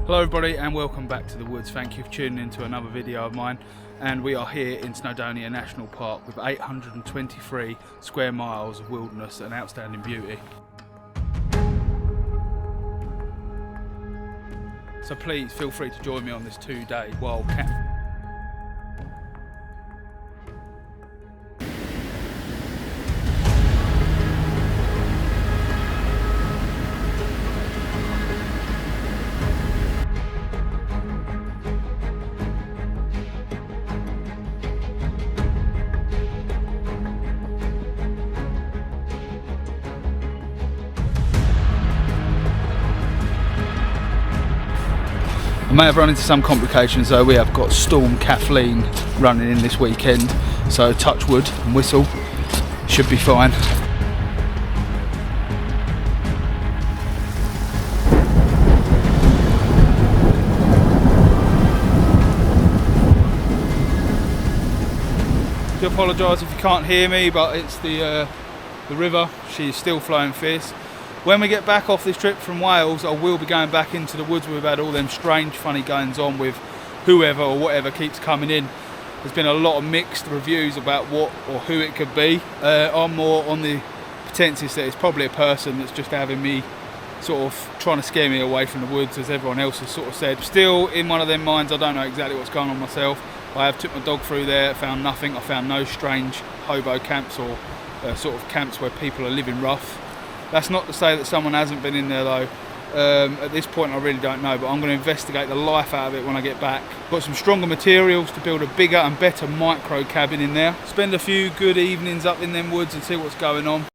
Hello everybody and welcome back to the woods. Thank you for tuning in to another video of mine, and we are here in Snowdonia National Park with 823 square miles of wilderness and outstanding beauty. So please feel free to join me on this 2-day wild camp. I may have run into some complications though. We have got Storm Kathleen running in this weekend, so touch wood and whistle, should be fine. I do apologise if you can't hear me, but it's the river. She's still flowing fierce. When we get back off this trip from Wales, I will be going back into the woods. We've had all them strange, funny goings on with whoever or whatever keeps coming in. There's been a lot of mixed reviews about what or who it could be. I'm more on the pretenses that it's probably a person that's just having me, sort of trying to scare me away from the woods, as everyone else has sort of said. Still in one of them minds, I don't know exactly what's going on myself. I have took my dog through there, found nothing. I found no strange hobo camps or sort of camps where people are living rough. That's not to say that someone hasn't been in there though. At this point I really don't know, but I'm going to investigate the life out of it when I get back. Got some stronger materials to build a bigger and better micro cabin in there. Spend a few good evenings up in them woods and see what's going on.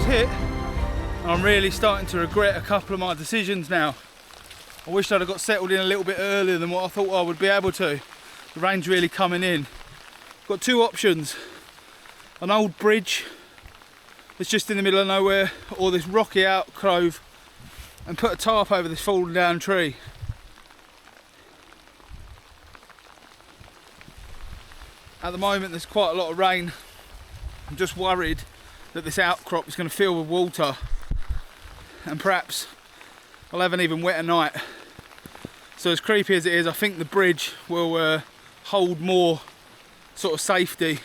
Hit, and I'm really starting to regret a couple of my decisions now. I wish I'd have got settled in a little bit earlier than what I thought I would be able to. The rain's really coming in. Got two options: an old bridge that's just in the middle of nowhere, or this rocky outcrove and put a tarp over this fallen down tree. At the moment there's quite a lot of rain. I'm just worried that this outcrop is going to fill with water and perhaps I'll have an even wetter night. So as creepy as it is, I think the bridge will hold more sort of safety.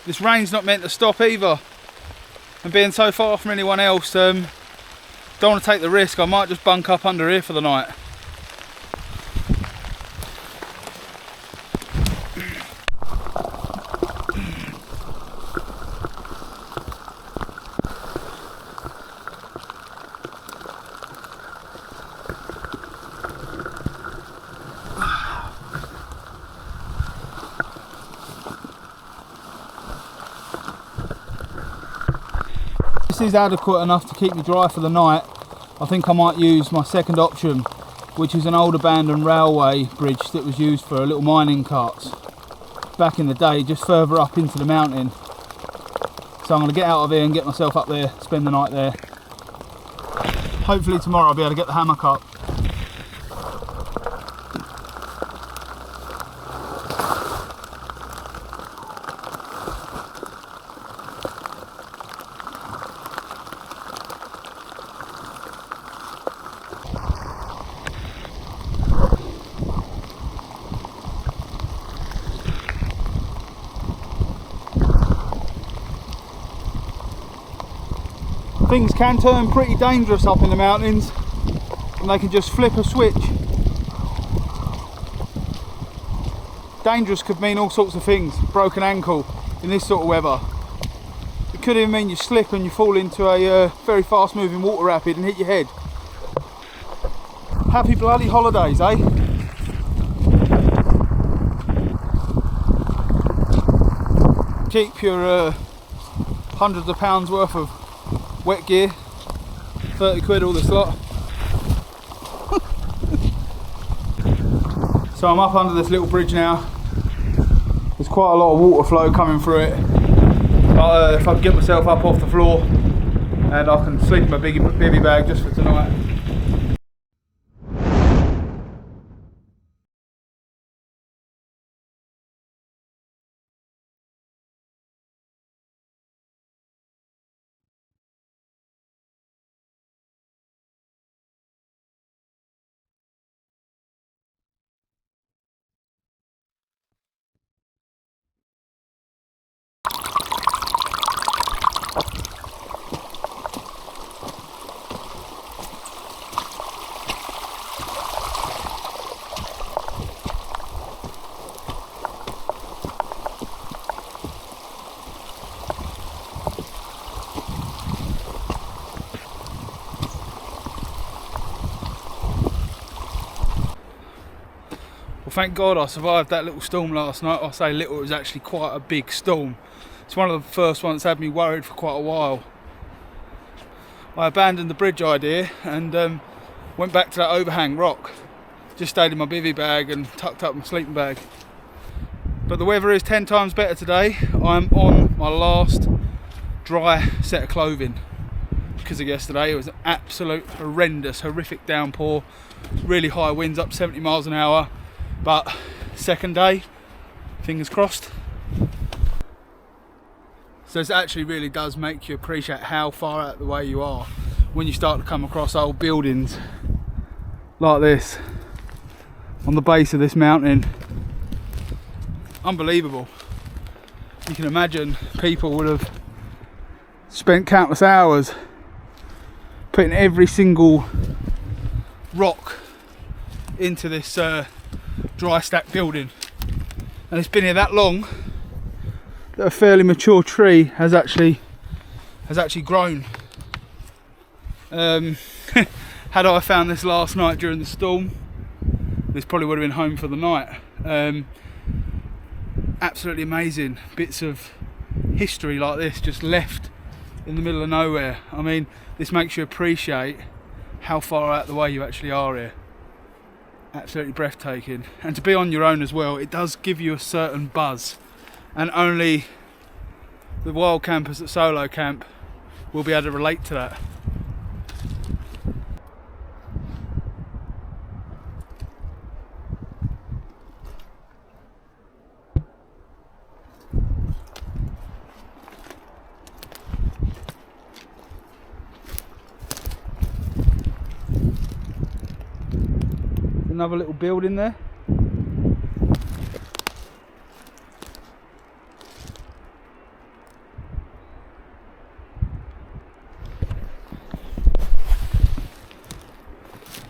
this rain's not meant to stop either. And being so far from anyone else, don't want to take the risk. I might just bunk up under here for the night. This is adequate enough to keep me dry for the night. I think I might use my second option, which is an old abandoned railway bridge that was used for little mining carts back in the day, just further up into the mountain. So I'm going to get out of here and get myself up there, spend the night there. Hopefully tomorrow I'll be able to get the hammock up. Things can turn pretty dangerous up in the mountains, and they can just flip a switch. Dangerous could mean all sorts of things. Broken ankle in this sort of weather. It could even mean you slip and you fall into a very fast moving water rapid and hit your head. Happy bloody holidays, eh? Keep your hundreds of pounds worth of wet gear, 30 quid all this lot. So I'm up under this little bridge now. There's quite a lot of water flow coming through it. But if I can get myself up off the floor, and I can sleep in my bivvy bag just for tonight. Thank God I survived that little storm last night. I say little, it was actually quite a big storm. It's one of the first ones that had me worried for quite a while. I abandoned the bridge idea and went back to that overhang rock. Just stayed in my bivvy bag and tucked up my sleeping bag. But the weather is 10 times better today. I'm on my last dry set of clothing because of yesterday. It was an absolute horrendous, horrific downpour. Really high winds, up 70 miles an hour. But second day, fingers crossed. So this actually really does make you appreciate how far out of the way you are when you start to come across old buildings like this on the base of this mountain. Unbelievable. You can imagine people would have spent countless hours putting every single rock into this dry stack building, and it's been here that long that a fairly mature tree has actually grown. Had I found this last night during the storm, this probably would have been home for the night. Absolutely amazing bits of history like this just left in the middle of nowhere. I mean, this makes you appreciate how far out the way you actually are here. Absolutely breathtaking, and to be on your own as well, it does give you a certain buzz, and only the wild campers at Solo Camp will be able to relate to that. Another little building there.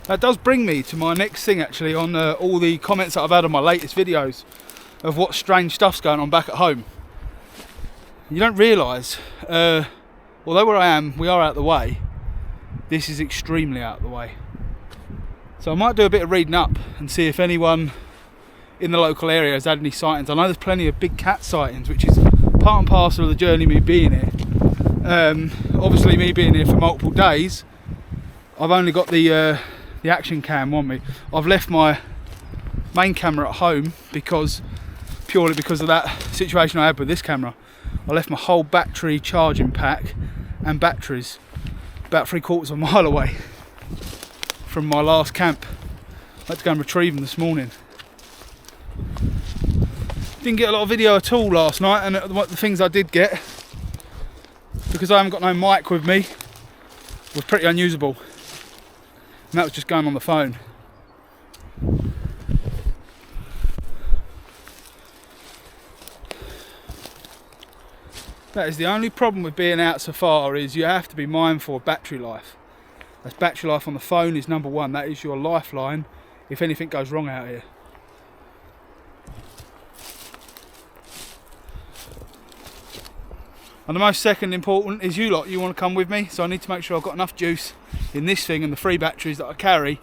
That does bring me to my next thing actually, on all the comments that I've had on my latest videos of what strange stuff's going on back at home. You don't realise, although where I am, we are out of the way, this is extremely out of the way. So I might do a bit of reading up and see if anyone in the local area has had any sightings. I know there's plenty of big cat sightings, which is part and parcel of the journey me being here. Obviously me being here for multiple days, I've only got the action cam on me. I've left my main camera at home purely because of that situation I had with this camera. I left my whole battery charging pack and batteries about 3/4 of a mile away from my last camp. I had to go and retrieve them this morning. Didn't get a lot of video at all last night, and the things I did get, because I haven't got no mic with me, was pretty unusable. And that was just going on the phone. That is the only problem with being out so far, is you have to be mindful of battery life. That's battery life on the phone is number one. That is your lifeline if anything goes wrong out here. And the most second important is you lot. You want to come with me, so I need to make sure I've got enough juice in this thing and the 3 batteries that I carry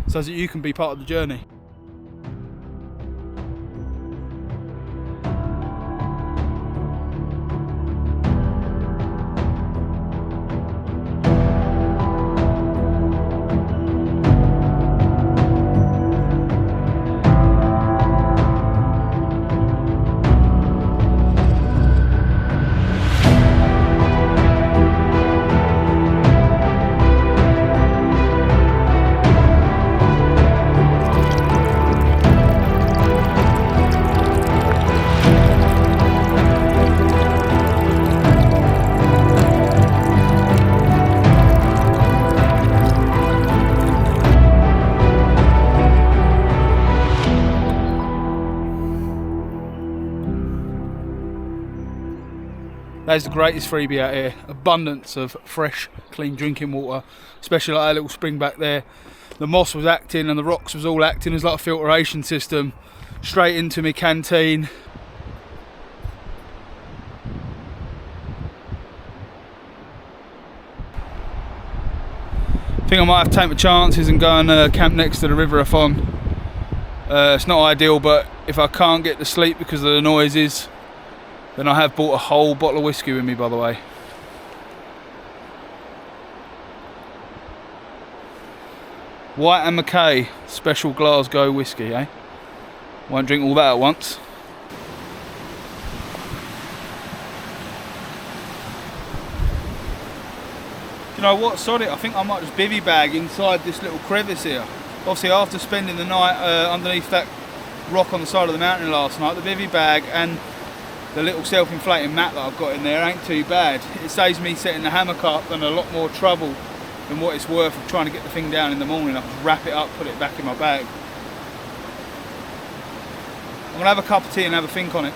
so that you can be part of the journey. That is the greatest freebie out here. Abundance of fresh, clean drinking water, especially like that little spring back there. The moss was acting and the rocks was all acting as like a filtration system straight into my canteen. I think I might have to take my chances and go and camp next to the river if on. It's not ideal, but if I can't get to sleep because of the noises, then I have bought a whole bottle of whiskey with me, by the way. White and Mackay special Glasgow whiskey, eh? Won't drink all that at once. You know what, sod it, I think I might just bivvy bag inside this little crevice here. Obviously after spending the night underneath that rock on the side of the mountain last night, the bivvy bag and the little self-inflating mat that I've got in there ain't too bad. It saves me setting the hammock up and a lot more trouble than what it's worth of trying to get the thing down in the morning. I can just wrap it up, put it back in my bag. I'm gonna have a cup of tea and have a think on it.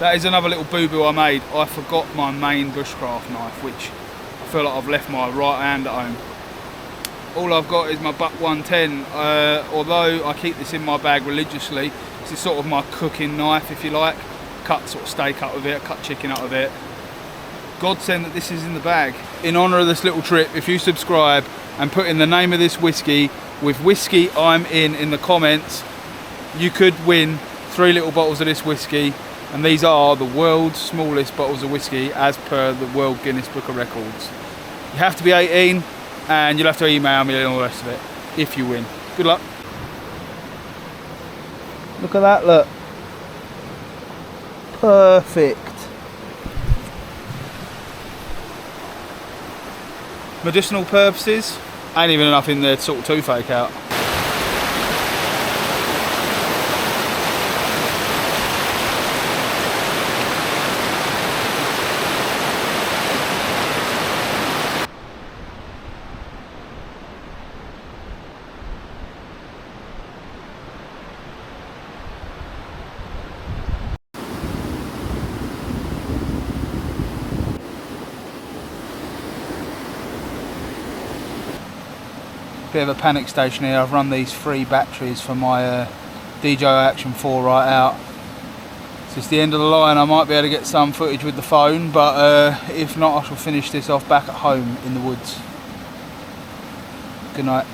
That is another little boo-boo I made. I forgot my main bushcraft knife, which I feel like I've left my right hand at home. All I've got is my Buck 110. Although I keep this in my bag religiously, this is sort of my cooking knife, if you like. Cut sort of steak out of it, cut chicken out of it. Godsend that this is in the bag. In honour of this little trip, if you subscribe and put in the name of this whiskey with whiskey I'm in the comments, you could win 3 little bottles of this whiskey. And these are the world's smallest bottles of whiskey as per the World Guinness Book of Records. You have to be 18 and you'll have to email me and all the rest of it if you win. Good luck. Look at that, look. Perfect. Medicinal purposes, ain't even enough in there to sort of toothache out. Bit of a panic station here. I've run these 3 batteries for my DJI Action 4 right out. So it's the end of the line. I might be able to get some footage with the phone, but if not, I shall finish this off back at home in the woods. Good night.